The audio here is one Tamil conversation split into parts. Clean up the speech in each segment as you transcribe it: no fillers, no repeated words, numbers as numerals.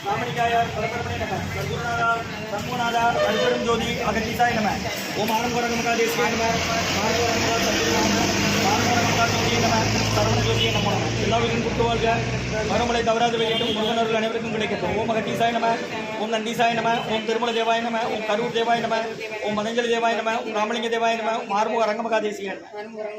ராமலிங்காயார் பரபரமணி நம சர்க்குருநாதார் சண்முகநாதார் அல்பெரும் ஜோதி அகத்தீசாய நம ஓம் ஆனந்தவரகமகா தேசிய நம ஆனந்தவரகமகா சர்க்குருநாத ஆனந்தவரகமகா ஜோதிய நம சரவண ஜோதிய நம எல்லாருக்கும் கொடுத்து வாழ்க மறுமலை தவறாது வெளியிட்டும் முருகனர்கள் அனைவருக்கும் கிடைக்கட்டும் ஓம் அகத்தீசாய நம ஓம் நந்தீசாய நம ஓம் திருமல தேவாய நம ஓம் கரூர் தேவாய நம ஓம் மதஞ்சலி தேவாய நம ஓம் ராமலிங்க தேவாய நம ஓம் ஆறுமுக அரங்கமகா தேசிய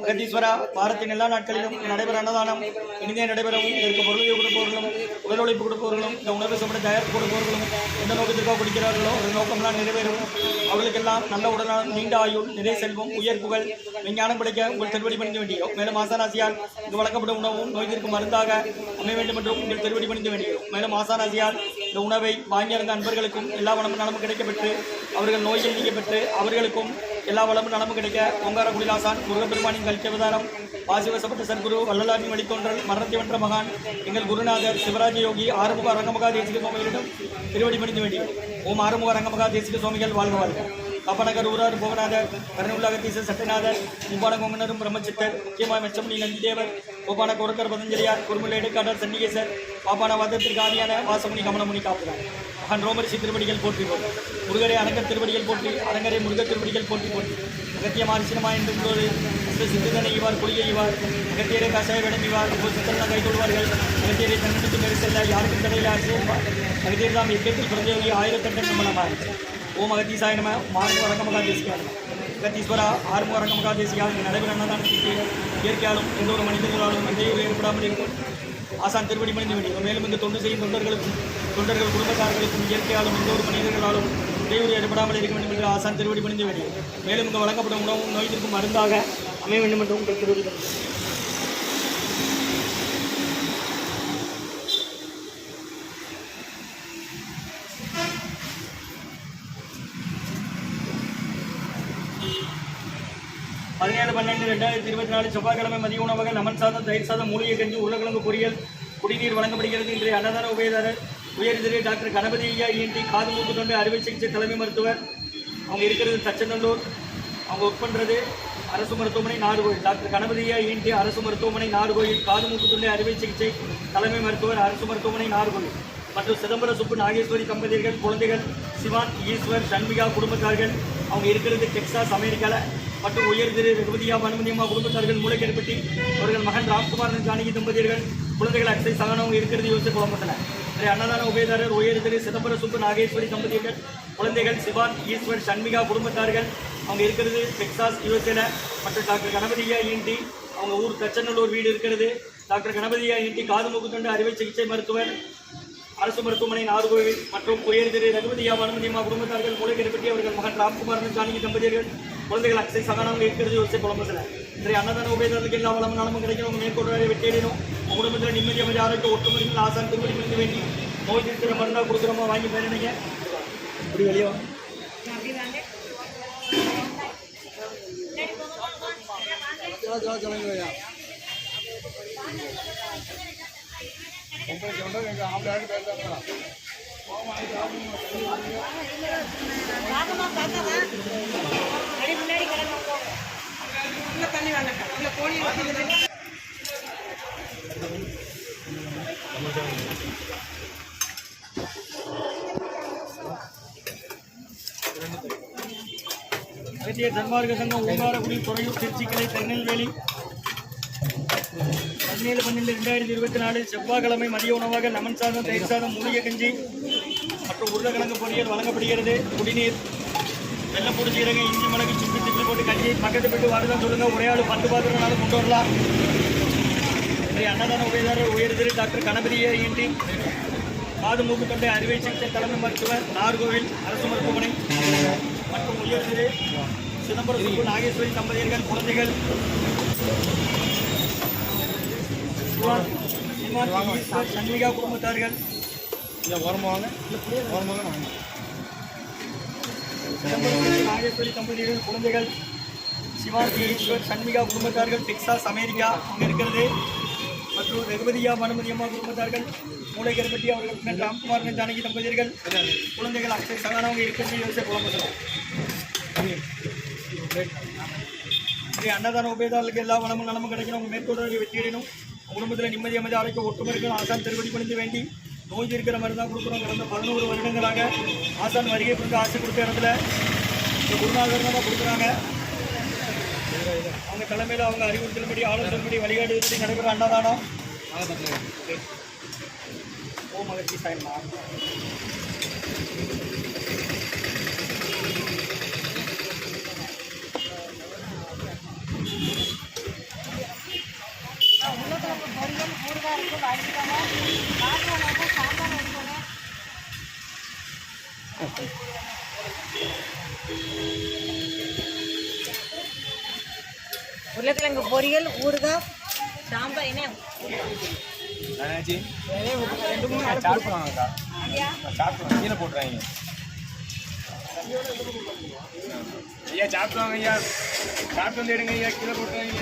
அகத்தீஸ்வரா வாரத்தின் எல்லா நாட்களிலும் நடைபெற அன்னதானம் இனிதே நடைபெறவும் இதற்கு பொருளை கொடுப்பவர்களும் உடல் உழைப்பு கொடுப்பவர்களும் இந்த உணவு சம்பள தயார் கொடுப்பவர்களும் எந்த நோக்கத்திற்காக குடிக்கிறார்களோ ஒரு நோக்கம்லாம் நிறைவேறும் அவர்களுக்கெல்லாம் நல்ல உடலான நீண்ட ஆயுள் நிறை செல்வம் உயர் புகழ் விஞ்ஞானம் கிடைக்க உங்கள் திருவடி பணிந்து வேண்டியோம் மேலும் ஆசானாசியால் இங்கு வழங்கப்படும் உணவும் நோய் தீர்க்கும் மருந்தாக அமைய வேண்டும் என்றும் உங்கள் திருவடி பணிந்து வேண்டியோம் மேலும் ஆசானாசியால் இந்த உணவை வாங்கியிருந்த அன்பர்களுக்கும் எல்லா வளமும் நலமும் கிடைக்கப்பெற்று அவர்கள் நோயில் நீக்கப்பெற்று அவர்களுக்கும் எல்லா வளமும் நலமும் கிடைக்க ஓங்கார குடிலாசான் முருகப்பெருமானின் கல்வி அவதாரம் வாசிவசப்பட்ட சத்குரு வள்ளலாரின் வழித்தோன்றல் மரணத்தை வென்ற மகான் எங்கள் குருநாதர் சிவராஜ யோகி ஆறுமுக அரங்கமகா தேசிக சுவாமிகளிடம் திருவடி பணிந்து வேண்டியோம் ஓம் ஆறுமுக அரங்கமகா தேசிக சுவாமிகள் வாழ்க வாழ்க கப்பநகர் ஊரார் போகநாதர் கருணாகத்தீசர் சட்டநாதர் முப்பான கொங்கனரும் பிரம்மச்சித்தர் முக்கியமாக மெச்சமணி நந்திதேவர் கோபான கோரக்கர் பதஞ்சலியார் குறுமுல்லை எடுக்காடர் சண்டிகேசர் பாப்பான வாதத்திற்கு ஆதியான வாசமுனி கமலமுனி காப்புகிறார் மகன் ரோமரிசி திருவடிகள் போற்றி போற்றி முருகரே அரங்கர் திருவடிகள் போற்றி அரங்கரே முருகர் திருவடிகள் போற்றி போற்றி அகத்தியமா அரிசினமா என்று சித்துதனை இவார் கொடியை இவார் அகத்தியரை கஷாய விடம் இவார் சித்தனை கை கொள்வார்கள் அகத்தியரை தன்னெடுத்து மேறி செல்ல யாருக்கும் தடையில் அரசியல் அகத்தியர் தாம் எக்கத்தில் பிறந்தவகி 1008 நம்மளமாக ஓம் அகத்தீசாய நம ஆறுமுக அரங்கமகா தேசியா அகத்தீஸ்வரா ஆறுமுக அரங்கமகா தேசியா இங்கு நடைபெற அன்னதானத்திற்கு இயற்கையாலும் எந்த ஒரு மனிதர்களாலும் இடையூறு ஏற்படாமல் இருக்கும் ஆசான் திருவடி பணிந்து வேண்டியது மேலும் இங்கு தொண்டு செய்யும் தொண்டர்கள் குடும்பத்தார்களுக்கும் இயற்கையாலும் எந்த ஒரு மனிதர்களாலும் இடையூறு ஏற்படாமல் இருக்க வேண்டும் என்று ஆசான் திருவடி பணிந்து வேண்டியது மேலும் இங்கு வழங்கப்படும் உணவும் நோய் தீர்க்கும் மருந்தாக அமைய வேண்டும் என்று உங்கள் திருவடி பணிந்து பதினேழு 12/2024 செவ்வாய்க்கிழமை மதிய உணவாக லெமன் சாதம் தயிர் சாதம் மூலிகை கஞ்சி உருளைக்கிழங்கு பொரியல் குடிநீர் வழங்கப்படுகிறது. இன்றைய அன்னதான உபயதாரர் உயர்திரு டாக்டர் கணபதி ஐயா இஎன்டி காது மூக்கு தொண்டு அறுவை சிகிச்சை தலைமை மருத்துவர். அவங்க இருக்கிறது தச்சநல்லூர். அவங்க ஒர்க் பண்ணுறது அரசு மருத்துவமனை நாகர்கோயில். டாக்டர் கணபதி ஐயா இஎன்டி அரசு மருத்துவமனை நாகர்கோயில் காது மூக்கு தொண்டு அறுவை சிகிச்சை தலைமை மருத்துவர் அரசு மருத்துவமனை நாகர்கோயில். மற்றும் சிதம்பர சுப்பு நாகேஸ்வரி தம்பதியர்கள் குழந்தைகள் சிவான் ஈஸ்வர் சண்மிகா குடும்பத்தார்கள். அவங்க இருக்கிறது டெக்சாஸ் அமெரிக்காவில். மற்றும் உயர் திரு ரகுபதியா அனுமதியம்மா குடும்பத்தார்கள் மூளைக்கருப்பட்டி. அவர்கள் மகன் ராம்குமார் ஜானகி தம்பதியர்கள் குழந்தைகள் அக்ஷை சகனவங்க இருக்கிறது யோசிச்சு குழம்பத்தில். அன்னதான உபயதாரர் உயர் திரு சிதம்பர சுப்பு நாகேஸ்வரி தம்பதியர்கள் குழந்தைகள் சிவான் ஈஸ்வர் சண்மிகா குடும்பத்தார்கள். அவங்க இருக்கிறது டெக்சாஸ் யூஎஸ்ஏல. மற்றும் டாக்டர் கணபதியா இஎன்டி அவங்க ஊர் தச்சநல்லூர் வீடு இருக்கிறது. டாக்டர் கணபதியா இஎன்டி காது மூக்கு தொண்டு அறுவை சிகிச்சை மருத்துவர் அரசு மருத்துவமனை நாகர்கோவில். மற்றும் உயர் திரு ரகுபதியா அனுமதியம்மா குடும்பத்தார்கள் மூளைக்கருப்பட்டி. அவர்கள் மகன் ராம்குமார் ஜானகி தம்பதியர்கள் குழந்தைகள் அக்ஷை சகனவங்க இருக்கிறது யோசிச்சு குழம்பத்தில். இன்றைய அன்னதான உபயதாரர்களுக்கு எல்லா வளமும் நலமும் கிடைக்கும். அவங்க மேற்கொள்வதை வெற்றியிடணும். உங்கள் குடும்பத்தில் நிம்மதி அமைதி ஆரோக்கிய ஒட்டுமொழிகள் ஆசான் திருப்பதி முடிந்து வேண்டி நோய் திருத்திர மருந்தாக கொடுக்குறோமா வாங்கி போயிருந்தீங்க. அப்படி வெளியே வாங்க. அகத்திய தன்மார்க்க சங்கம் ஓங்காரக்குடி துறையூர் திருச்சிக்கிளை திருநெல்வேலி 17/12/2024 செவ்வாய்க்கிழமை மதிய உணவாக லெமன் சாதம் தயிர் சாதம் மூலிகை கஞ்சி மற்றும் உருளைக்கிழங்கு பொரியல் வழங்கப்படுகிறது. குடிநீர் வெள்ளம் போட்டு சீரகம் இஞ்சி மிளகு சிப்பி சிப்பில் போட்டு கஞ்சி பக்கத்து போய்ட்டு வாடுதான் சொல்லுங்கள். ஒரே ஆள் 10 பாத்திரம்னாலும் கொண்டு வரலாம். இன்றைய அன்னதான உபயதாரர் உயர் திரு டாக்டர் கணபதி இஎன்டி காது மூக்கு தொண்டை அறுவை சிகிச்சை தலைமை மருத்துவர் நாகர்கோவில் அரசு மருத்துவமனை. மற்றும் உயர் திரு சிதம்பர சுப்பு நாகேஸ்வரி தம்பதியர்கள் குழந்தைகள் சண்மிகா குடும்பத்தார்கள். நாகேஸ்வரி தம்பதியர்கள் குழந்தைகள் சிவான் ஈஸ்வர் சண்மிகா குடும்பத்தார்கள் டெக்சாஸ் அமெரிக்கா அங்கே இருக்கிறது. மற்றும் ரகுபதியா அனுமதியம்மா குடும்பத்தார்கள் மூளைக்கருப்பட்டி. அவர்கள் ராம்குமார் ஜானகி தம்பதியர்கள் குழந்தைகள் அக்ஷய் சகானவங்க இருக்கிறது யோசிச்சு குழம்பத்தில். இன்றைய அன்னதான உபயதாரர்களுக்கு எல்லா வளமும் நலமும் கிடைக்கணும். உங்கள் மேற்கொண்டு வெற்றியிடணும். குடும்பத்தில் நிம்மதி அமைதி ஆரோக்கியம் ஒற்றுமை இருக்கணும். ஆசான் திருவடி பணிந்து வேண்டி நோய் இருக்கிற மாதிரி தான் கொடுக்குறோம். கடந்த 11 வருடங்களாக ஆசான் வருகை புரிந்து ஆசை கொடுத்த இடத்துல இந்த குருநாதர் தான் கொடுக்குறாங்க. அவங்க தலைமையில் அவங்க அறிவுறுத்தல்படி ஆலோசனைப்படி வழிகாட்டுபடி நடைபெற அன்னதானம். ஓம் அகத்தி சாயமா. உருளைக்கிழங்கு பொரியல், ஊறுகாய், சாம்பார். என்ன கீழே போட்டுறாங்க ஐயா, சாப்பிடுவாங்க ஐயா, சாப்பிட்டு வந்து எடுங்க ஐயா, கீழே போட்டுறாங்க.